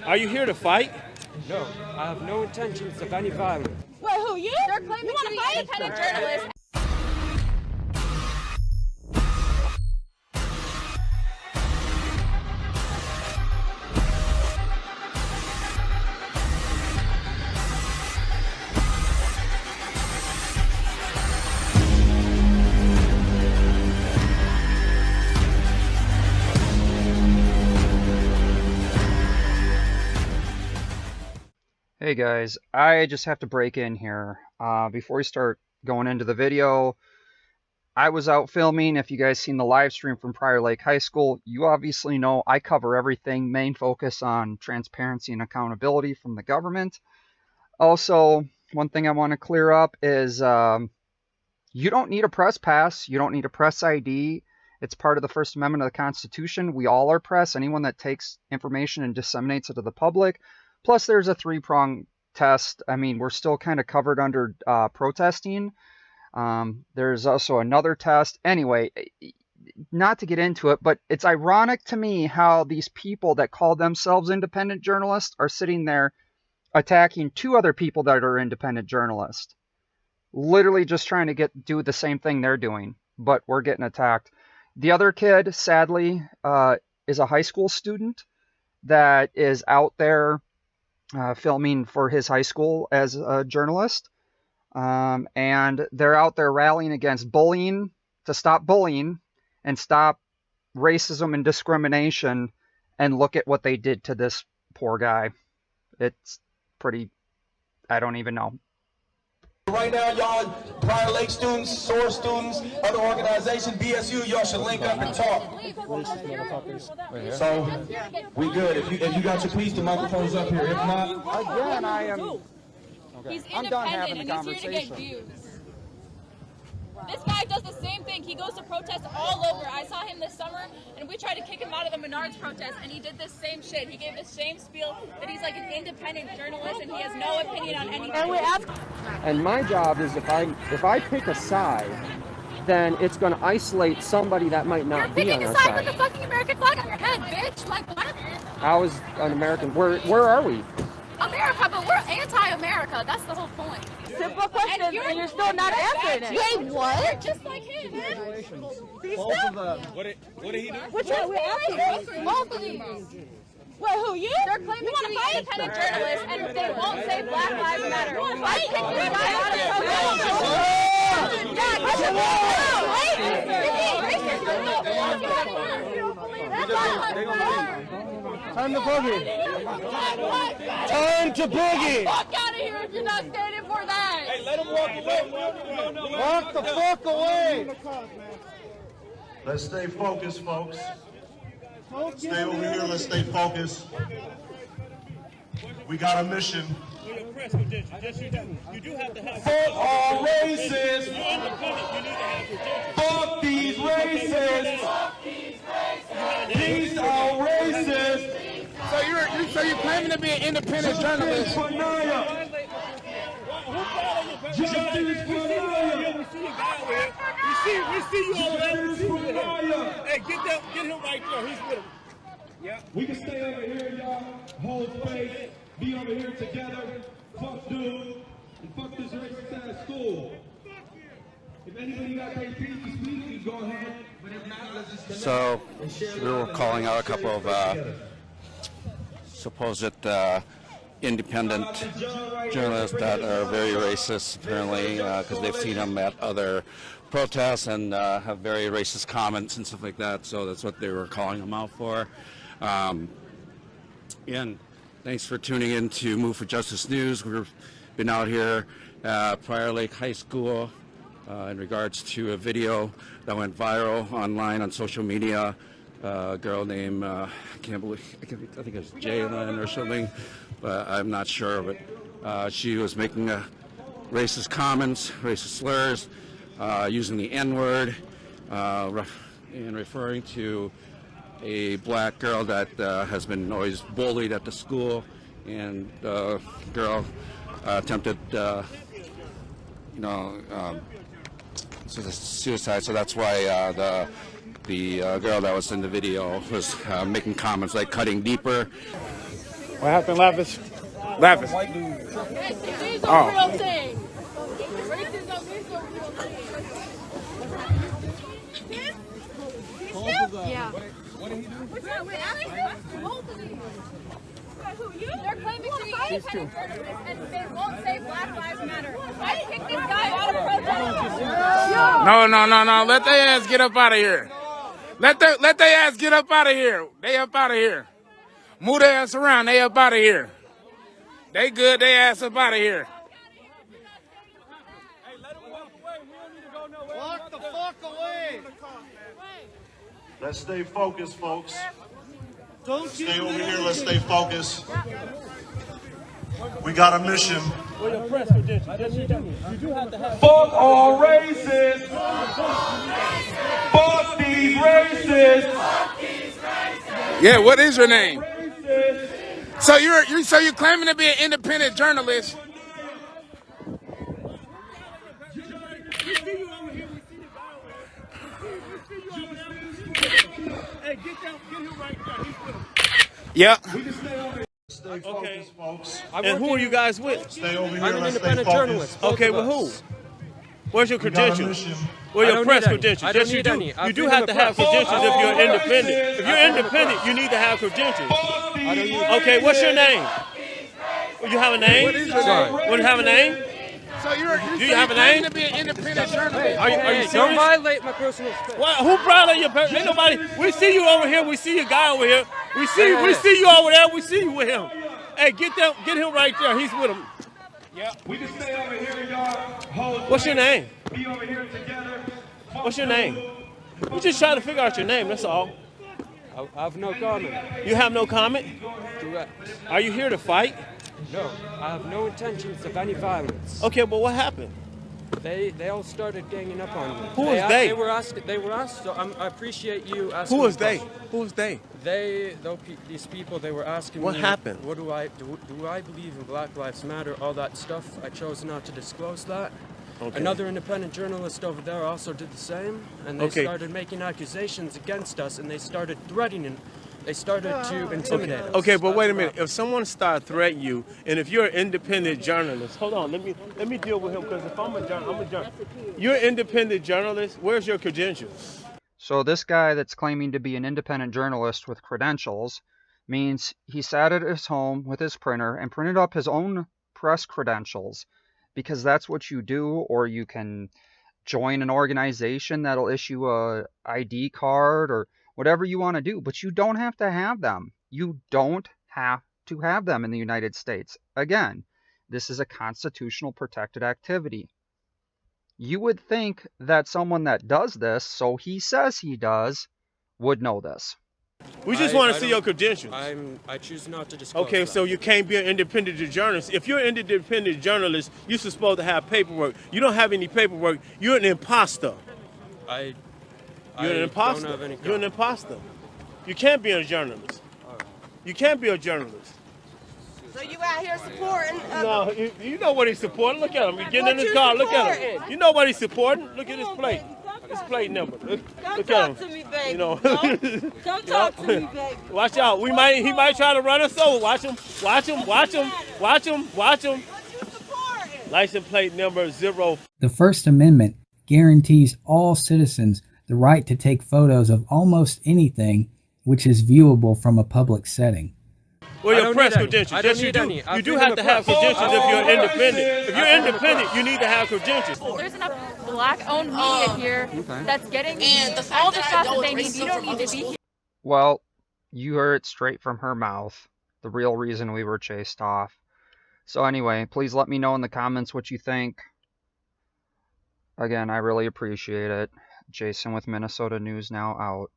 Are you here to fight? No, I have no intentions of any violence. Wait, who, you? They're claiming you want to fight? Independent journalist. Hey guys, I just have to break in here. Before we start going into the video, I was out filming. If you guys seen the live stream from Prior Lake High School, you obviously know I cover everything, main focus on transparency and accountability from the government. Also, one thing I want to clear up is you don't need a press pass, you don't need a press ID. It's part of the First Amendment of the Constitution. We all are press, anyone that takes information and disseminates it to the public. Plus, there's a three-prong test. I mean, we're still kind of covered under protesting. There's also another test. Anyway, not to get into it, but it's ironic to me how these people that call themselves independent journalists are sitting there attacking two other people that are independent journalists. Literally just trying to do the same thing they're doing, but we're getting attacked. The other kid, sadly, is a high school student that is out there filming for his high school as a journalist. And they're out there rallying against bullying, to stop bullying and stop racism and discrimination. And look at what they did to this poor guy. It's pretty, I don't even know. Right now, y'all, Prior Lake students, SOAR students, other organizations, BSU, y'all should link up and talk. So, we good. If you got your piece, the microphone's up here. If not, Again, I am. He's I'm done having independent the and he's here to get conversation. views. This guy does the same thing. He goes to protest all over. I saw him this summer, and we tried to kick him out of the Menards protest, and he did this same shit. He gave the same spiel that he's like an independent journalist, and he has no opinion on anything. And my job is if I pick a side, then it's going to isolate somebody that might not be on Picking our a side with side. the fucking American flag on your head, bitch. Like, what? How is an American? Where are we? America, but we're anti-America. That's the whole point. Simple questions, and you're still not answering it. Wait, what? You're just like him, man. Both of them. What did he do? Which one? We're asking. Both of these. Wait, who, you? They're claiming to be independent journalists, and they won't say Black Lives Matter. Fight! Time to boogie. Time to boogie. Fuck out of here if you're not standing for that. Hey, let him walk away. Walk the fuck away. Let's stay focused, folks. Stay over here. Let's stay focused. We got a mission. You do have to have. fuck all racists. You're independent. You need to have credentials. Fuck these racists. These are racist. So you're claiming to be an independent journalist? For Naya. Justice for Naya. We see you all there. Justice for Naya. Hey, get him right there. He's with him. Yeah. We can stay over here, y'all. Hold space. Be over here together. Fuck dude. And fuck this racist ass school. If anybody got their piece to speak, you go ahead. But if not, let's just So we were calling out a couple of supposed independent journalists that are very racist, apparently, because they've seen them at other protests and have very racist comments and stuff like that. So that's what they were calling them out for. And thanks for tuning in to Move for Justice News. We've been out here at Prior Lake High School in regards to a video that went viral online on social media. A girl named, I think it was Jalen or something, but I'm not sure. But she was making racist comments, racist slurs, using the N-word, and referring to a black girl that has been always bullied at the school, and the girl attempted, suicide. So that's why the girl that was in the video was making comments like cutting deeper. What happened, Lavish? Lavish. It is a Oh. real thing. Racism is a real thing. Yeah. What did he do? What's that? Wait, both of these. Who, you? They're claiming to be independent journalists and they won't say Black Lives Matter. I kicked this guy out of protest. No. Let their ass get up out of here. Let their ass get up out of here. They up out of here. Move their ass around. They up out of here. They good. They ass up out of here. Walk the fuck away. Let's stay focused, folks. Don't Stay over here. Let's stay focused. We got a mission. Well, your press credentials. Yes, you do. You do have to have. Fuck all racists. Fuck these racists. Yeah, what is your name? So you're claiming to be an independent journalist. Hey, get him right there. He's with him. Yeah. Stay focused, folks. And who are you guys with? Stay over here. I'm an Let's stay independent focused. journalist. Okay, with who? Where's your We got a credentials? mission. Where I your don't press need any. credentials? I don't Yes, you need do. any. You I'm do freedom have of to have press. credentials if you're independent. If you're independent, you need to have credentials. Okay, what's your name? You have a name? What is your name? What, you have a name? So Do you have a claiming name? to be an independent journalist. Are you Don't serious? violate my personal space. What, who violated your person? Ain't nobody. We see you over here. We see your guy over here. We see you over there. We see you with him. Hey, get him right there. He's with him. We can stay over here, y'all. Hold What's your name? Be over here together. What's your name? We just trying to figure out your name. That's all. I have no comment. You have no comment? Correct. Are you here to fight? No, I have no intentions of any violence. Okay, but what happened? They all started ganging up on me. Who is they? They were asked. So I appreciate you asking. Who is me they? questions. Who is they? These people, they were asking What me. happened? What do I believe in Black Lives Matter? All that stuff. I chose not to disclose that. Okay. Another independent journalist over there also did the same, and they Okay. started making accusations against us, and they started threatening. They started to intimidate us. Okay, but wait a That's minute. what If someone started threatening you, and if you're an independent journalist, hold on. Let me deal with him because if I'm a journalist. You're an independent journalist. Where's your credentials? So this guy that's claiming to be an independent journalist with credentials means he sat at his home with his printer and printed up his own press credentials, because that's what you do, or you can join an organization that'll issue a ID card or whatever you want to do, but you don't have to have them. You don't have to have them in the United States. Again, this is a constitutional protected activity. You would think that someone that does this, so he says he does, would know this. We just I- want I to see don't- your credentials. I choose not to disclose. Okay, that. so you can't be an independent journalist. If you're an independent journalist, you're supposed to have paperwork. You don't have any paperwork. You're an imposter. I You're an imposter. Don't have any You're an imposter. You can't be a journalist. You can't be a journalist. So you out here supporting? No, you know what he's supporting. Look at him. He's getting in What his you car. Look at him. supporting? You know what he's supporting. Look at his plate. His plate number. Look at talk him. to me, baby. You know. Don't talk to me, baby. Watch out. He might try to run us over. Watch him. Watch him. Watch him. Watch him. Watch him. License plate number 0. The First Amendment guarantees all citizens the right to take photos of almost anything which is viewable from a public setting. Well, I your don't press need any. credentials. I don't Yes, you need do. any. I'm You do freedom have of to have press. credentials if you're independent. If you're independent, you need to have credentials. There's enough black-owned media here that's getting all the shots that they need. You don't need to be here. Well, you heard it straight from her mouth, the real reason we were chased off. So anyway, please let me know in the comments what you think. Again, I really appreciate it. Jason with Minnesota News Now out.